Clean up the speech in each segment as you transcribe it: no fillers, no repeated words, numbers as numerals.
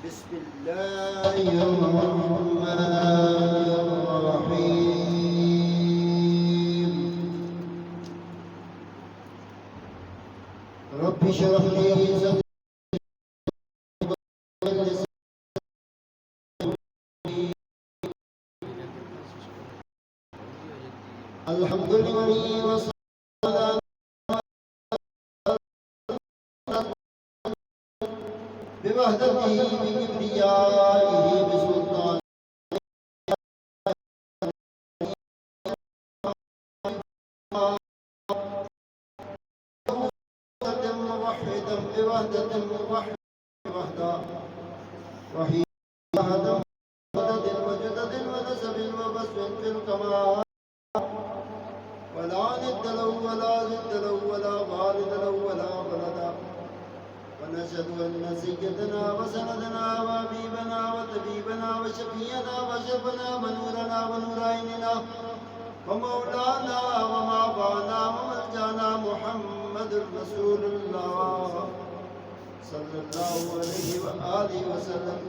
بسم الله الرحمن الرحيم رب اشرح لي صدري الحمد لله والصلاة بوحدته بكبريائه بسلطانه موحدا بوحدة موحد وحدا وحيد وحدا مدد وجدد ونسب وبسط في الكمال ولا ند له ولا ضد له ولا والد له ولا ولدا ونشهد أن سيدنا وسندنا وحبيبنا وطبيبنا وشفيعنا وشرفنا ونورنا ونور عيننا ومولانا ومعبانا وملجانا محمد رسول الله صلى الله عليه وآله وسلم.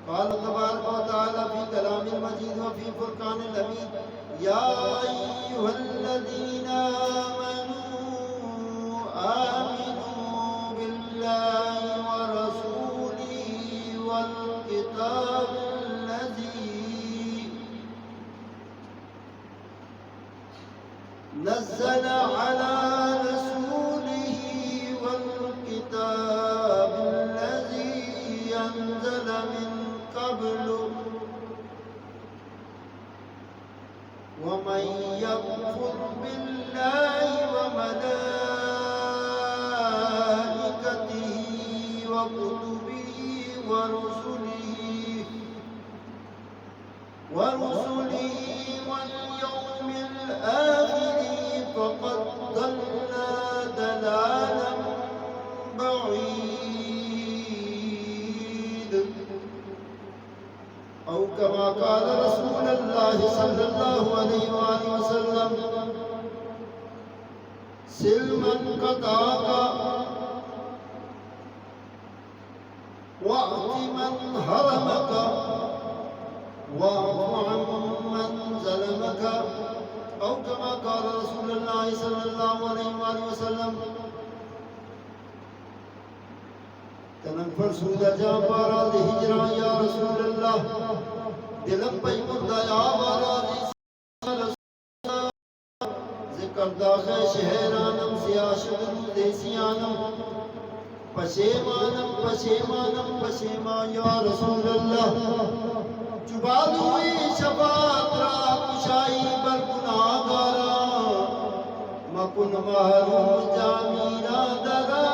قال تبارك وتعالى في كلام المجيد وفي فرقان الحميد: يا أيها الذين آمنوا بالله ورسوله والكتاب الذي نزل على رسوله والكتاب الذي أنزل من قبل ومن يكفر بالله وملائكته وكتبه ورسله واليوم الآخر فقد ضل ضلالا بعيد. أو كما قال رسول الله صلى الله عليه وآله وسلم: سلما قطعك واعط من هرمك واعف عمن ظلمك. أو كما قال رسول الله صلى الله عليه وآله وسلم: تنم فرسود جا باراد ہجران یا رسول اللہ دلم پی مردہ یا باراد ذکر داخل شہرانم سیاشدن دیسیانم پشیمانم پشیمانم پشیمان یا رسول اللہ چبادوی شفاعت را کشائی بر گناہ گارا مکن محروم جامیرہ درا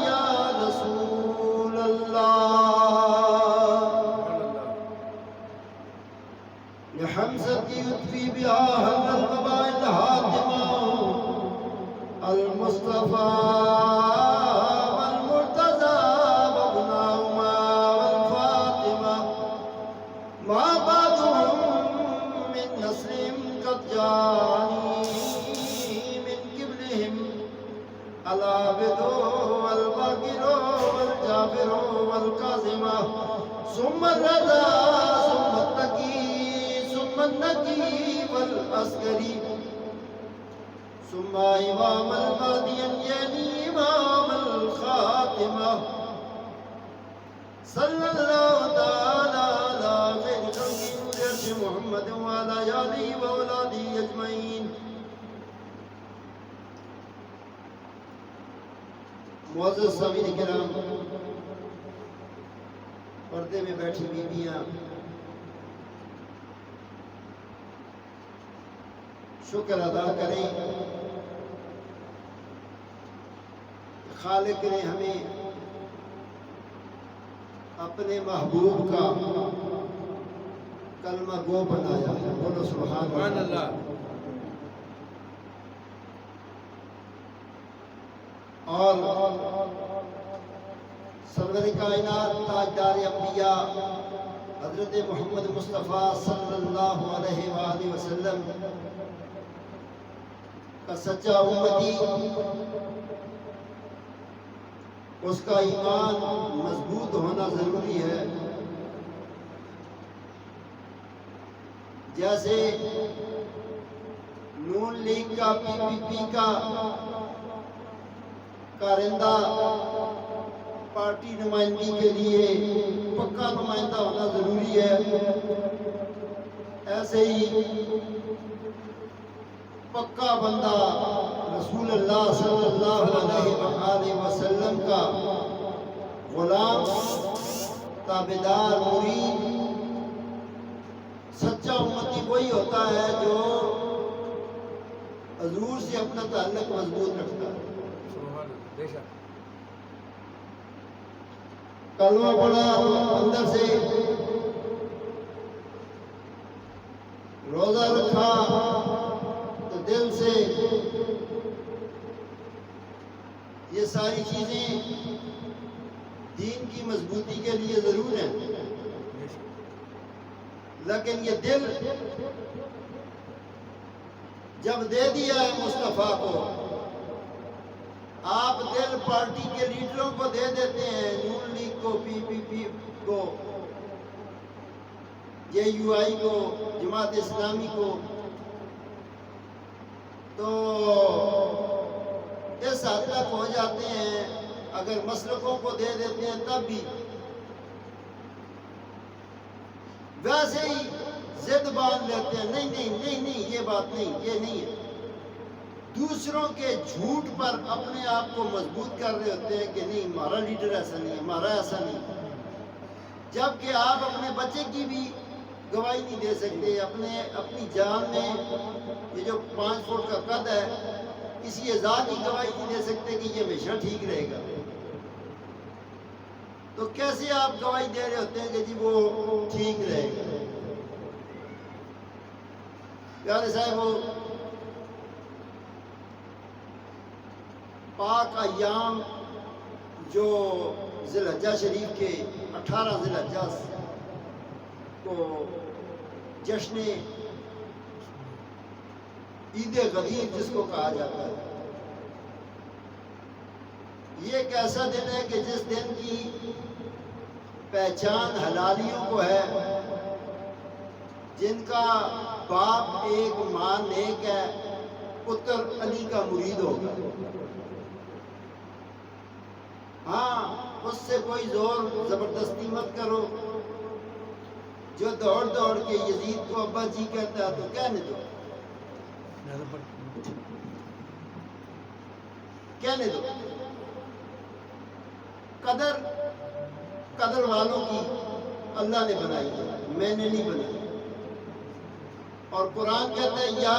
یا رسول اللہ. لحمزة يطفي بها هم الوباء الهادمة المصطفى والمرتضى وابناهما والفاطمة ما بعدهم من نسلهم قد جاني من قبلهم العابد والباقر والجابر والكاظمة ثم الرضا ثم التقي ثم النقي والعسكري ثم إمام المهدي يعني إمام الخاتمة صلى الله تعالى على خير خلقه محمد وعلى آله وأولاده أجمعين. معزز سامعین کرام، پردے میں بیٹھی بیویاں، شکر ادا کریں خالق نے ہمیں اپنے محبوب کا کلمہ گو بنایا ہے. بولو سبحان اللہ. اور سرور کائنات تاجدار انبیاء حضرت محمد مصطفیٰ صلی اللہ علیہ وآلہ وسلم کا سچا امتی اس کا ایمان مضبوط ہونا ضروری ہے۔ جیسے نون لیگ کا PPP کا کارندہ پارٹی نمائندگی کے لیے پکا نمائندہ ہونا ضروری ہے، ایسے ہی پکا بندہ رسول اللہ صلی اللہ علیہ وآلہ وسلم کا غلام، تابعدار، مرید، سچا امتی وہی ہوتا ہے جو حضور سے اپنا تعلق مضبوط رکھتا ہے۔ کلمہ پڑھا اندر سے، روزہ رکھا تو دل سے، یہ ساری چیزیں دین کی مضبوطی کے لیے ضرور ہیں، لیکن یہ دل جب دے دیا ہے مصطفیٰ کو، آپ دل پارٹی کے لیڈروں کو دے دیتے ہیں، نون لیگ کو، PPP کو، JUI کو، جماعت اسلامی کو، تو اس حد تک ہو جاتے ہیں۔ اگر مسلکوں کو دے دیتے ہیں تب بھی ویسے ہی ضد باندھ لیتے ہیں، نہیں نہیں نہیں نہیں، یہ بات نہیں، یہ نہیں ہے۔ دوسروں کے جھوٹ پر اپنے آپ کو مضبوط کر رہے ہوتے ہیں کہ نہیں، ہمارا لیڈر ایسا نہیں ہے، ہمارا ایسا نہیں ہے، جبکہ آپ اپنے بچے کی بھی گواہی نہیں دے سکتے، اپنی جان میں یہ جو 5 فٹ کا قد ہے، کسی اعضاء کی گواہی نہیں دے سکتے کہ یہ ہمیشہ ٹھیک رہے گا، تو کیسے آپ گواہی دے رہے ہوتے ہیں کہ جی وہ ٹھیک رہے گا؟ پیارے صاحب، وہ پاک ایام جو ذی الحجہ شریف کے 18 ذی الحجہ کو جشن عید غدیر جس کو کہا جاتا ہے، یہ ایک ایسا دن ہے کہ جس دن کی پہچان حلالیوں کو ہے، جن کا باپ ایک، ماں نیک ہے، پتر علی کا مرید ہوگا۔ ہاں، اس سے کوئی زور زبردستی مت کرو، جو دوڑ دوڑ کے یزید کو ابا جی کہتا ہے تو کہنے دو، کہنے دو۔ قدر والوں کی اللہ نے بنائی ہے، میں نے نہیں بنائی، اور قرآن کہتا ہے یا